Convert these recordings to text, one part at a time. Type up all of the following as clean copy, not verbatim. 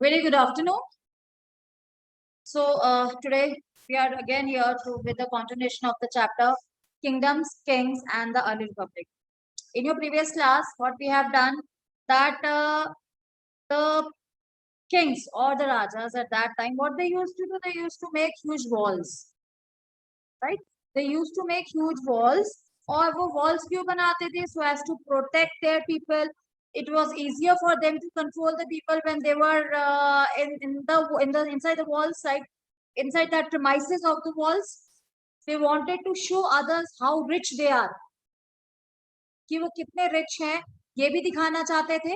Very good afternoon. So today we are again here with the continuation of the chapter Kingdoms, Kings, and the Early Republic. In your previous class, what we have done that the kings or the rajas at that time, what they used to do, they used to make huge walls, right? They used to make huge walls, और वो walls क्यों बनाते थे? So as to protect their people. It was easier for them to control the people when they were in the inside the walls, side inside that premises of the walls. They wanted to show others how rich they are, कि वो कितने rich हैं, ये भी दिखाना चाहते थे,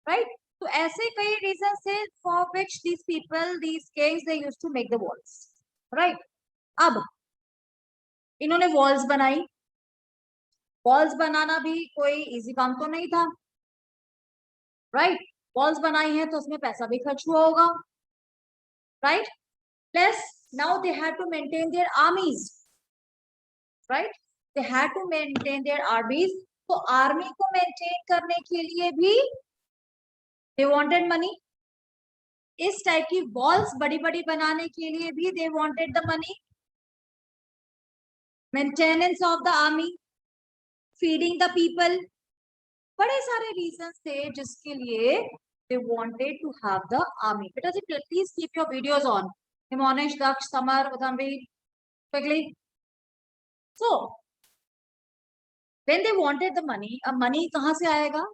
right? तो ऐसे कई reasons थे for which these people, these kings, they used to make the walls, right? अब इन्होंने walls बनाई. वॉल्स बनाना भी कोई इजी काम तो नहीं था, राइट? वॉल्स बनाई है तो उसमें पैसा भी खर्च हुआ होगा, right? Plus now they had to maintain their armies, right? They had to maintain their armies. तो आर्मी को मेंटेन करने के लिए भी दे वांटेड मनी. इस टाइप की वॉल्स बड़ी बड़ी बनाने के लिए भी they wanted the money. Maintenance of the army, feeding the people, बड़े सारे रीजंस थे जिसके लिए they wanted to have the army. Beta ji, please keep your videos on. Himanish, Daksh, Samar, Udhamveer, quickly. So when they wanted the money, अब money कहाँ से आएगा?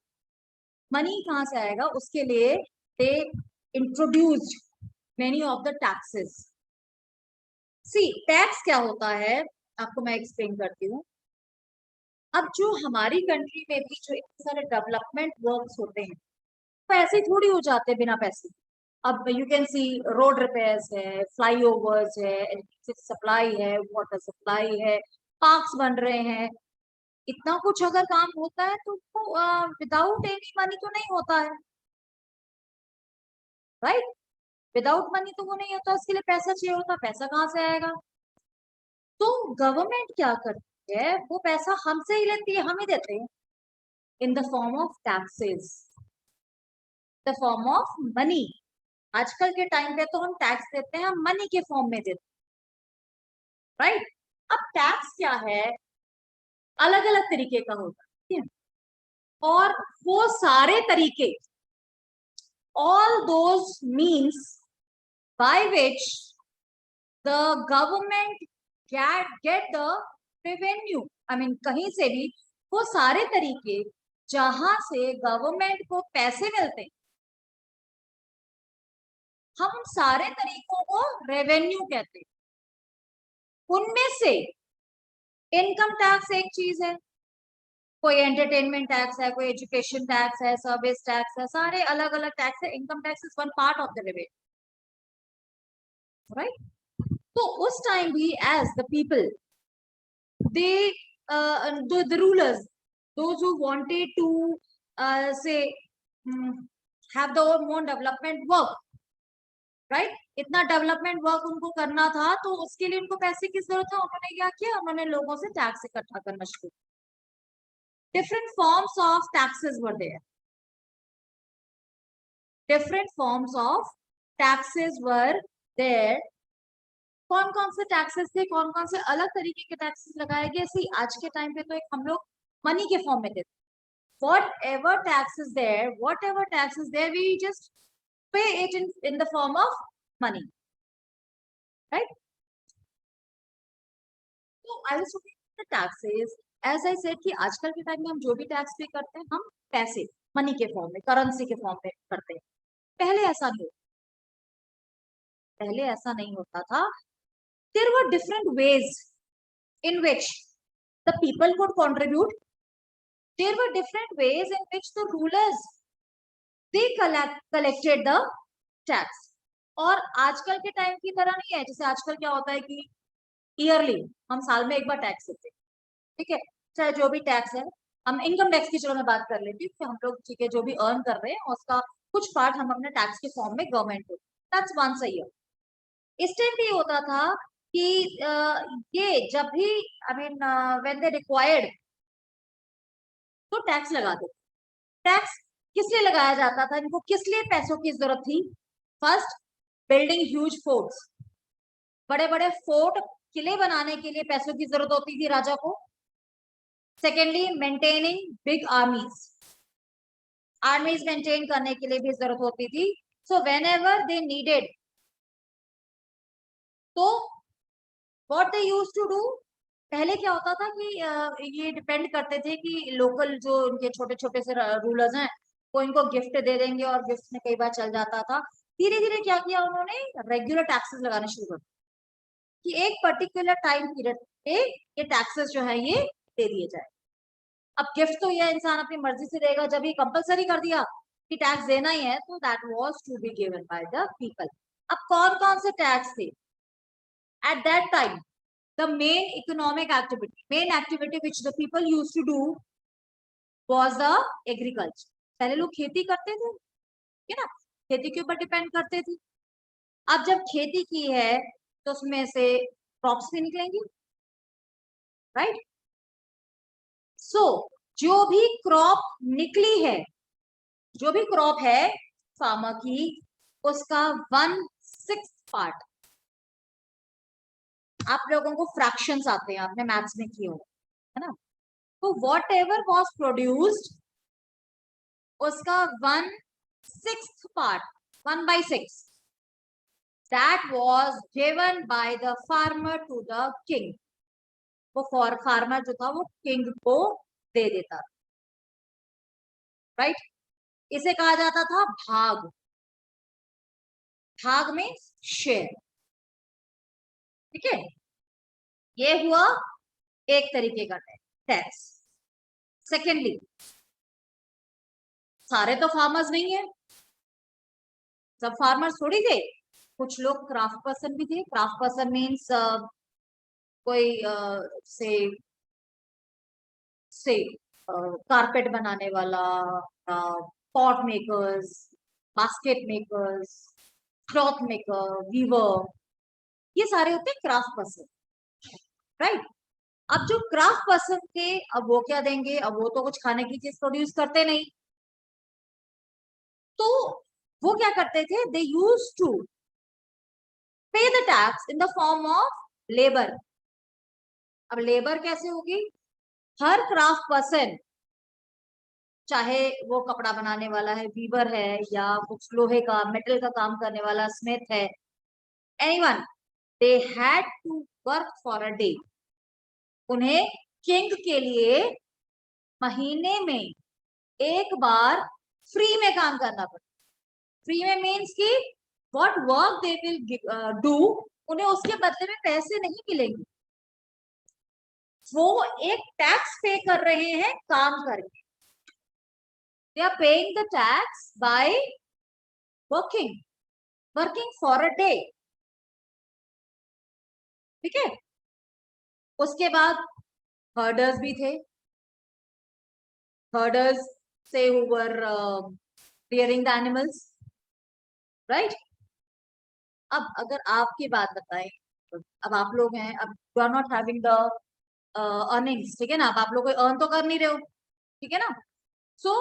Money कहाँ से आएगा? उसके लिए they introduced many of the taxes. See, tax क्या होता है? आपको मैं explain करती हूँ. अब जो हमारी कंट्री में भी जो इतने सारे डेवलपमेंट वर्क्स होते हैं, तो ऐसे थोड़ी हो जाते हैं बिना पैसे. अब you can see road repairs है, फ्लाईओवर्स है, इलेक्ट्रिसिटी सप्लाई है, वाटर सप्लाई है, पार्क्स बन रहे हैं. इतना कुछ अगर काम होता है तो विदाउट एनी मनी तो नहीं होता है, राइट? विदाउट मनी तो वो नहीं होता, उसके लिए पैसा चाहिए होता. पैसा कहाँ से आएगा? तो गवर्नमेंट क्या करती है? वो पैसा हमसे ही लेती है, हम ही देते हैं, in the form of taxes, the form of money. आजकल के टाइम पे तो हम टैक्स देते हैं, हम मनी के फॉर्म में देते हैं, राइट? अब टैक्स क्या है? अलग अलग तरीके का होता है, और वो सारे तरीके, all those means by which the government get the revenue. I mean, कहीं से भी वो सारे तरीके जहां से गवर्नमेंट को पैसे मिलते हैं, हम सारे तरीकों को रेवेन्यू कहते हैं. उनमें से इनकम टैक्स एक चीज है, कोई एंटरटेनमेंट टैक्स है, कोई एजुकेशन टैक्स है, सर्विस टैक्स है, सारे अलग अलग टैक्स है. Income tax is one part of the revenue, right? तो उस टाइम भी as the people, they the rulers, those who wanted to say have their own development work, right? इतना डेवलपमेंट वर्क उनको करना था, तो उसके लिए उनको पैसे की जरूरत था. उन्होंने क्या किया? उन्होंने लोगों से टैक्स इकट्ठा करना शुरू. different forms of taxes were there, different forms of taxes were there. कौन कौन से टैक्सेस थे, कौन कौन से अलग तरीके के टैक्सेस लगाए गए? सी, आज के टाइम पे तो एक हम लोग मनी के फॉर्म में देते. whatever tax is there, whatever tax is there, we just pay it in the form of money, right? So I was looking at the taxes. As I said कि आजकल के टाइम में हम जो भी टैक्स पे करते हैं, हम पैसे, मनी के फॉर्म में, करेंसी के फॉर्म में करते हैं. पहले ऐसा नहीं, पहले ऐसा नहीं होता था. There were different ways in which the people could contribute. There were different ways in which the rulers, they collected the tax. और आजकल के टाइम की तरह नहीं है. जैसे आजकल क्या होता है कि ईयरली हम साल में एक बार टैक्स देते हैं, ठीक है? चाहे जो भी टैक्स है, हम इनकम टैक्स की, चलो मैं बात कर लेती हूँ कि हम लोग, ठीक है, जो भी अर्न कर रहे हैं उसका कुछ पार्ट हम अपने टैक्स के फॉर्म में गवर्नमेंट को, दैट्स वंस अ ईयर. इस टाइम भी होता था कि ये जब भी, I mean when they required, तो टैक्स लगा दो. टैक्स किस लिए लगाया जाता था, इनको किस लिए पैसों की जरूरत थी? फर्स्ट, बिल्डिंग ह्यूज फोर्ट्स, बड़े बड़े फोर्ट किले बनाने के लिए पैसों की जरूरत होती थी राजा को। Secondly, maintaining big armies, armies maintain करने के लिए भी जरूरत होती थी। So whenever they needed, तो what they used to do, पहले क्या होता था कि ये डिपेंड करते थे कि लोकल जो उनके छोटे छोटे से रूलर्स हैं वो इनको गिफ्ट दे देंगे, और गिफ्ट में कई बार चल जाता था। धीरे धीरे क्या किया उन्होंने, रेगुलर टैक्सेस लगाने शुरू कर कि एक पर्टिकुलर टाइम पीरियड पे ये टैक्सेस जो है ये दे दिए जाए। अब गिफ्ट तो ये इंसान अपनी मर्जी से देगा, जब ये कंपलसरी कर दिया कि टैक्स देना ही है, तो that was to be given by the people. अब कौन कौन से टैक्स थे at that time? The main economic activity, main activity which the people used to do was the agriculture. पहले लोग खेती करते थे, है ना, खेती के ऊपर डिपेंड करते थे। अब जब खेती की है तो उसमें से क्रॉप्स भी निकलेंगी, राइट? सो जो भी क्रॉप निकली है, जो भी क्रॉप है फार्मर की, उसका 1/6 पार्ट, आप लोगों को फ्रैक्शंस आते हैं, आपने मैथ्स में किए हो, है ना, तो वॉट एवर वॉज प्रोड्यूस्ड, उसका 1/6 part, 1/6, that was given by the farmer to the king. वो फार्मर जो था वो किंग को दे देता, राइट? इसे कहा जाता था भाग, भाग में शेयर, ठीक है? ये हुआ एक तरीके का टैक्स। सेकेंडली, सारे तो फार्मर्स नहीं है, सब फार्मर्स थोड़ी थे, कुछ लोग क्राफ्ट पर्सन भी थे। क्राफ्ट पर्सन मीन्स कोई से कारपेट बनाने वाला, pot makers, basket makers, cloth maker, weaver, ये सारे होते हैं क्राफ्ट पर्सन, राइट? अब जो क्राफ्ट पर्सन थे, अब वो क्या देंगे, अब वो तो कुछ खाने की चीज प्रोड्यूस करते नहीं, तो वो क्या करते थे, दे यूज टू पे the tax in the form of labour. अब लेबर कैसे होगी? हर क्राफ्ट पर्सन, चाहे वो कपड़ा बनाने वाला है, वीवर है, या कुछ लोहे का मेटल का काम करने वाला स्मिथ है, anyone, they had to work for a day. उन्हें किंग के लिए महीने में एक बार फ्री में काम करना पड़ता। फ्री में मीन्स कि what work they will do, उन्हें उसके बदले में पैसे नहीं मिलेंगे, वो एक टैक्स पे कर रहे हैं काम करके। They are paying the tax by working for a day, ठीक है? उसके बाद हर्डर्स भी थे, हर्डर्स से who were rearing the animals, right? अब अगर आपकी बात बताएं, अब आप लोग हैं, अब you are not having the earnings, ठीक है ना, अब आप लोग कोई अर्न तो कर नहीं रहे हो, ठीक है ना? सो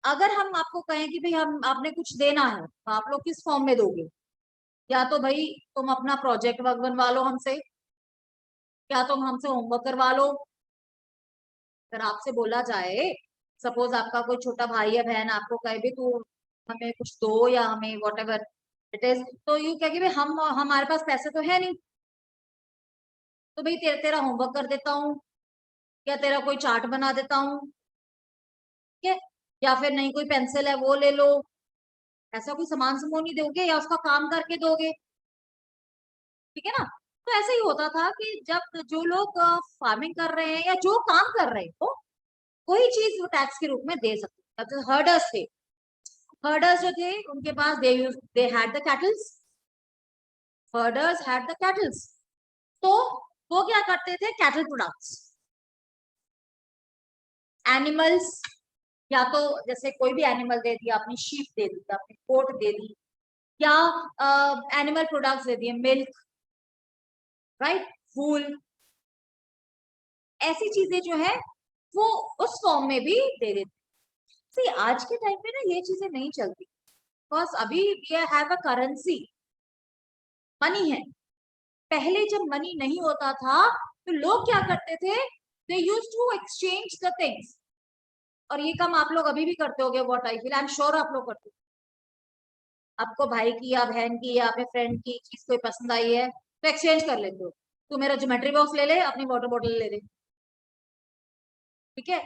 अगर हम आपको कहें कि भाई हम आपने कुछ देना है, तो आप लोग किस फॉर्म में दोगे? या तो भाई तुम अपना प्रोजेक्ट वर्क बनवा लो हमसे, या तुम हमसे होमवर्क करवा लो। अगर आपसे बोला जाए, सपोज आपका कोई छोटा भाई या बहन आपको कहे भी तू हमें कुछ दो, या हमें वॉट एवर इट इज, तो यू क्या कि भाई हम हमारे पास पैसे तो है नहीं, तो भाई तेरा होमवर्क कर देता हूँ, या तेरा कोई चार्ट बना देता हूँ, ठीक है, या फिर नहीं कोई पेंसिल है वो ले लो। ऐसा कोई सामान समूह नहीं दोगे, या उसका काम करके दोगे, ठीक है ना? तो ऐसे ही होता था कि जब जो लोग फार्मिंग कर रहे हैं या जो काम कर रहे हो, कोई चीज वो टैक्स के रूप में दे सकते हैं। हर्डर्स थे, हर्डर्स जो थे उनके पास they had the cattles, herders had the cattles, तो वो क्या करते थे, कैटल प्रोडक्ट्स, एनिमल्स, या तो जैसे कोई भी एनिमल दे दिया, अपनी शीप दे दी, अपनी गोट दे दी, या एनिमल प्रोडक्ट्स दे दिए, मिल्क, राइट, वूल, ऐसी चीजें जो है वो उस फॉर्म में भी दे देते। आज के टाइम पे ना ये चीजें नहीं चलती, बिकॉज अभी we have a currency, money है। पहले जब मनी नहीं होता था तो लोग क्या करते थे, they used to exchange the things. और ये काम आप लोग अभी भी करते होगे, what I feel, I am sure आप लोग करते हो। आपको भाई की या बहन की या अपने फ्रेंड की चीज कोई पसंद आई है तो एक्सचेंज कर लेते हो। तू मेरा ज्योमेट्री बॉक्स ले ले, अपनी वाटर बोतल ले ले, ठीक है।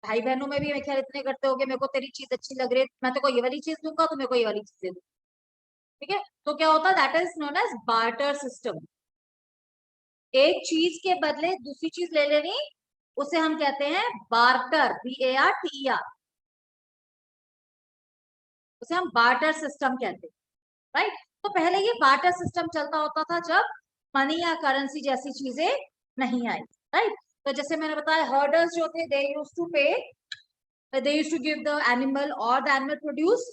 भाई बहनों में भी मैं ख्याल इतने करते हो, मेरे को तेरी चीज अच्छी लग रही है, मैं तो को ये वाली चीज दूंगा, तो मेरे को ये वाली चीज दे दो, ठीक है। तो क्या होता है, that is known as barter system. एक चीज के बदले दूसरी चीज ले लेनी, उसे हम कहते हैं बार्टर, BARTER, उसे हम बार्टर सिस्टम कहते हैं, राइट। तो पहले ये बार्टर सिस्टम चलता होता था जब मनी या करेंसी जैसी चीजें नहीं आई, राइट। तो जैसे मैंने बताया, हर्डर्स जो थे, दे यूज्ड टू पे, they used to give the animal or the animal produce,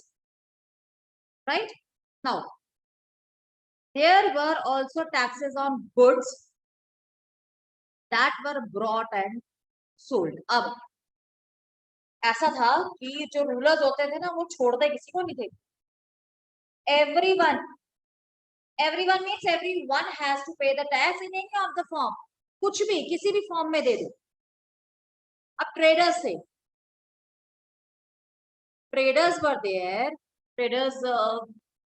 right? Now there were also taxes on goods that were brought and sold. अब ऐसा था कि जो रूलर्स होते थे ना, वो छोड़ते किसी को नहीं थे। everyone everyone means everyone has to pay the tax in any of the form, कुछ भी किसी भी फॉर्म में दे दो। अब ट्रेडर्स थे, traders were there, traders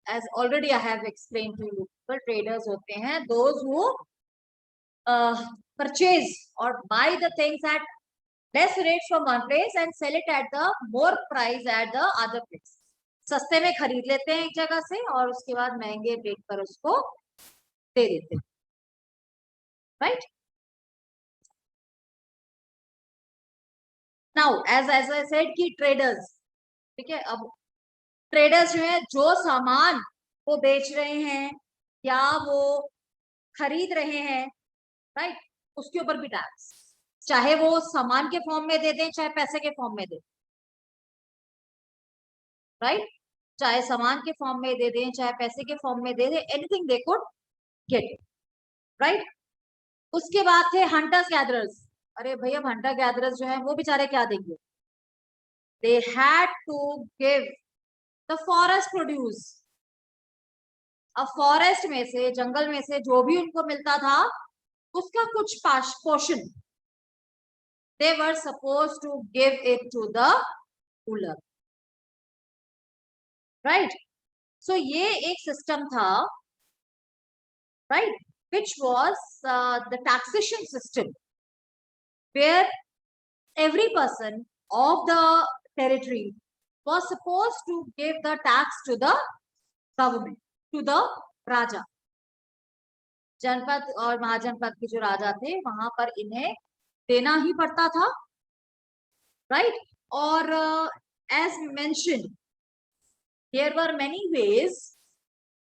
as already I have explained to you, but traders होते हैं those who purchase or buy the things at less rate from one place and sell it at the more price at the other place. सस्ते में खरीद लेते हैं एक जगह से और उसके बाद महंगे बेच कर उसको दे देते हैं, right. Now as I said कि ट्रेडर्स, ठीक है। अब ट्रेडर्स जो है, जो सामान वो बेच रहे हैं या वो खरीद रहे हैं, राइट, उसके ऊपर भी टैक्स, चाहे वो सामान के फॉर्म में दे दें चाहे पैसे के फॉर्म में दे, राइट। चाहे सामान के फॉर्म में दे दें चाहे पैसे के फॉर्म में दे दें, anything they could get, right. उसके बाद थे हंटर्स गैदरर्स। अरे भाई, अब हंटर गैदरर्स जो है वो बेचारे क्या देंगे, they had to give the forest produce. अब फॉरेस्ट में से, जंगल में से जो भी उनको मिलता था उसका कुछ portion they were supposed to give it to the ruler, right? So ये एक सिस्टम था, right, which was the taxation system where every person of the territory was supposed to give the tax to the government, to the raja. जनपद और महाजनपद के जो राजा थे वहां पर इन्हें देना ही पड़ता था, right? और as mentioned, there were many ways,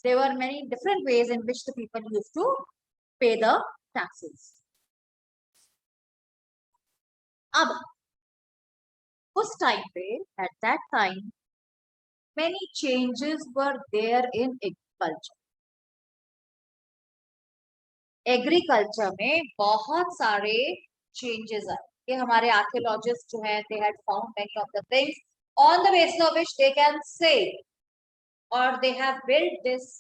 there were many different ways in which the people used to pay the taxes. अब उस टाइम पे, at that time, many changes were there in agriculture. Agriculture में बहुत सारे changes आए। ये हमारे archaeologist जो है, they had found many of the things on the basis of which they can say or they have built this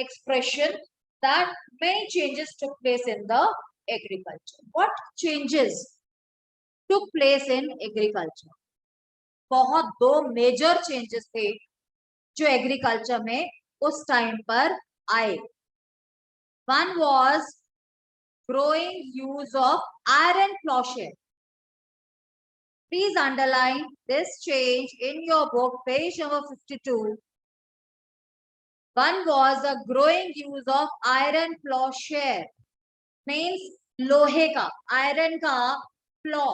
expression that many changes took place in the agriculture. What changes took place in agriculture? बहुत दो major changes थे जो agriculture में उस time पर आए। One was growing use of iron plowshare. Please underline this change in your book, page number 52. One was the growing use of iron plowshare, means लोहे का, आयरन का प्लॉ,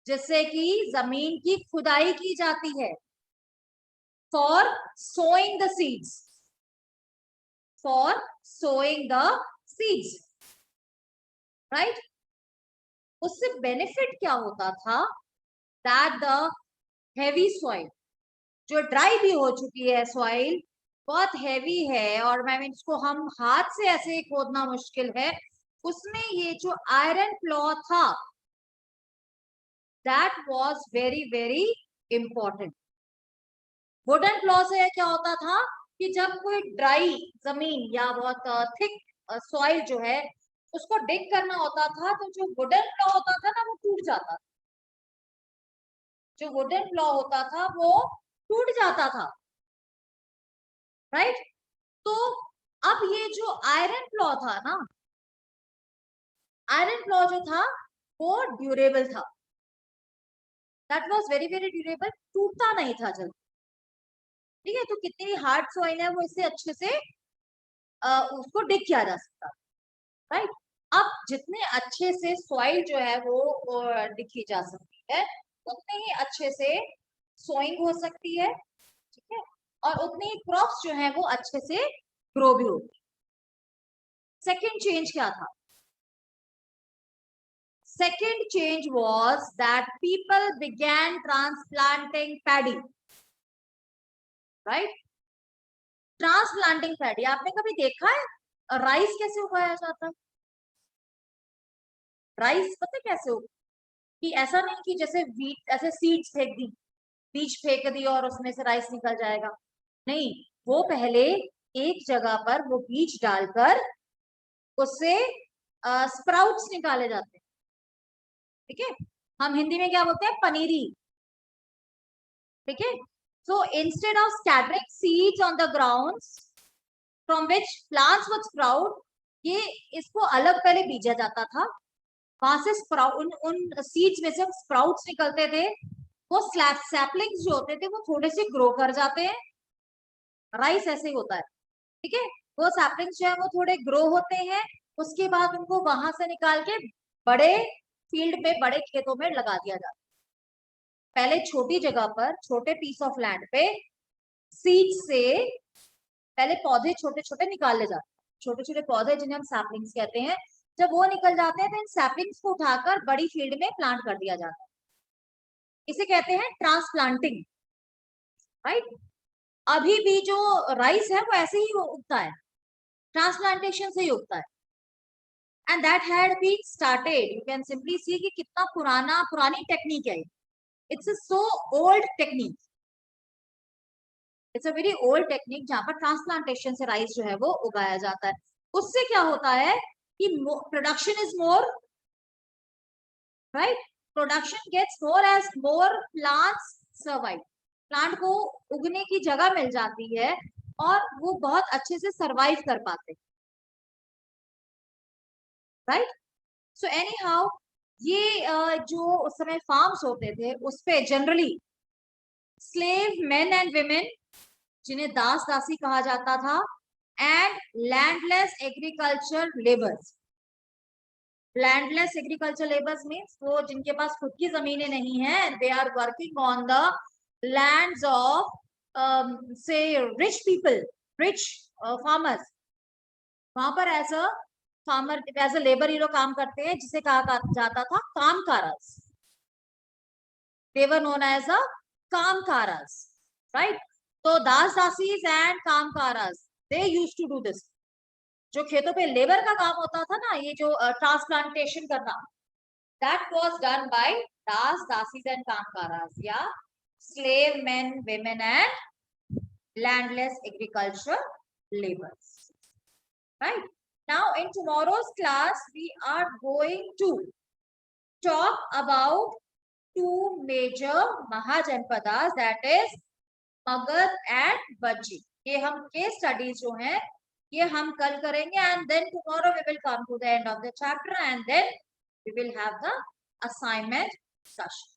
जिससे कि जमीन की खुदाई की जाती है for sowing the seeds, for sowing the seeds, right? उससे बेनिफिट क्या होता था, that the heavy soil, जो ड्राई भी हो चुकी है सॉइल, बहुत हैवी है और मैं इसको हम हाथ से ऐसे खोदना मुश्किल है, उसमें ये जो आयरन प्लॉ था that was very very important. Wooden plough से क्या होता था कि जब कोई ड्राई जमीन या बहुत थिक सॉइल जो है उसको डिग करना होता था, तो जो वुडन प्लॉ होता था ना वो टूट जाता था। जो वुडन प्लॉ होता था वो टूट जाता था, राइट। तो अब ये जो आयरन प्लॉ था ना, आयरन प्लॉ जो था वो ड्यूरेबल था, that was very very durable, टूटता नहीं था जल्दी। ठीक है, तो कितनी हार्ड सॉइल है वो इससे अच्छे से उसको डिग किया जा सकता, राइट। अब जितने अच्छे से सॉइल जो है वो डिग की जा सकती है, उतने ही अच्छे से सोइंग हो सकती है, ठीक है, और उतने ही क्रॉप्स जो है वो अच्छे से ग्रो भी होती। सेकेंड चेंज क्या था? Second change was that people began transplanting paddy, right? Transplanting paddy, आपने कभी देखा है राइस कैसे उगाया जाता है? राइस पता है कैसे हो कि ऐसा नहीं कि जैसे वीट ऐसे सीड्स फेंक दी, बीज फेंक दी और उसमें से राइस निकल जाएगा, नहीं। वो पहले एक जगह पर वो बीज डालकर उससे स्प्राउट्स निकाले जाते हैं, ठीक है। हम हिंदी में क्या बोलते हैं? पनीरी, ठीक है। So instead of scattering seeds on the grounds from which plants would sprout, ये इसको अलग पहले बीजा जाता था, वहां से स्प्राउट उन सीड्स में से स्प्राउट्स निकलते थे, वो सैपलिंग्स जो होते थे वो थोड़े से ग्रो कर जाते हैं। राइस ऐसे ही होता है, ठीक है। वो सैपलिंग्स जो है वो थोड़े ग्रो होते हैं, उसके बाद उनको वहां से निकाल के बड़े फील्ड में, बड़े खेतों में लगा दिया जाता है। पहले छोटी जगह पर, छोटे पीस ऑफ लैंड पे सीड से पहले पौधे छोटे छोटे निकाले जाते हैं, छोटे छोटे पौधे जिन्हें हम सैपलिंग्स कहते हैं। जब वो निकल जाते हैं तो इन सैपलिंग्स को उठाकर बड़ी फील्ड में प्लांट कर दिया जाता है, इसे कहते हैं ट्रांसप्लांटिंग, राइट। अभी भी जो राइस है वो ऐसे ही उगता है, ट्रांसप्लांटेशन से ही उगता है। And that had been started, you can simply see कि कितना पुरानी टेक्निक है। It's a so old technique, it's a very old technique जहां पर ट्रांसप्लांटेशन से राइस जो है वो उगाया जाता है। उससे क्या होता है कि production is more, right. Production gets more as more plants survive, plant को उगने की जगह मिल जाती है और वो बहुत अच्छे से सर्वाइव कर पाते, राइट। सो एनी हाउ, ये जो उस समय फार्म्स होते थे उस पे generally slave men and women, जिन्हें दास दासी कहा जाता था, and landless agriculture labours. Landless agriculture labours means वो जिनके पास खुद की जमीनें नहीं है, they are working on the lands of से रिच पीपल, रिच फार्मर्स। वहां पर as a farmer, as a labour ये लोग काम करते हैं, जिसे कहा जाता था कामकारास। They were known as a kamkaras, right? तो दास dasis and कामकारास, they used to do this. जो खेतों पे लेबर का काम होता था ना, ये जो ट्रांसप्लांटेशन करना, that was done by das dasis and kammakaras, या slave men, women and landless agriculture laborers, right? Now in tomorrow's class we are going to talk about two major Mahajanpadas, that is Magad and Bajji. ये हम case studies जो हैं ये हम कल करेंगे, and then tomorrow we will come to the end of the chapter and then we will have the assignment session.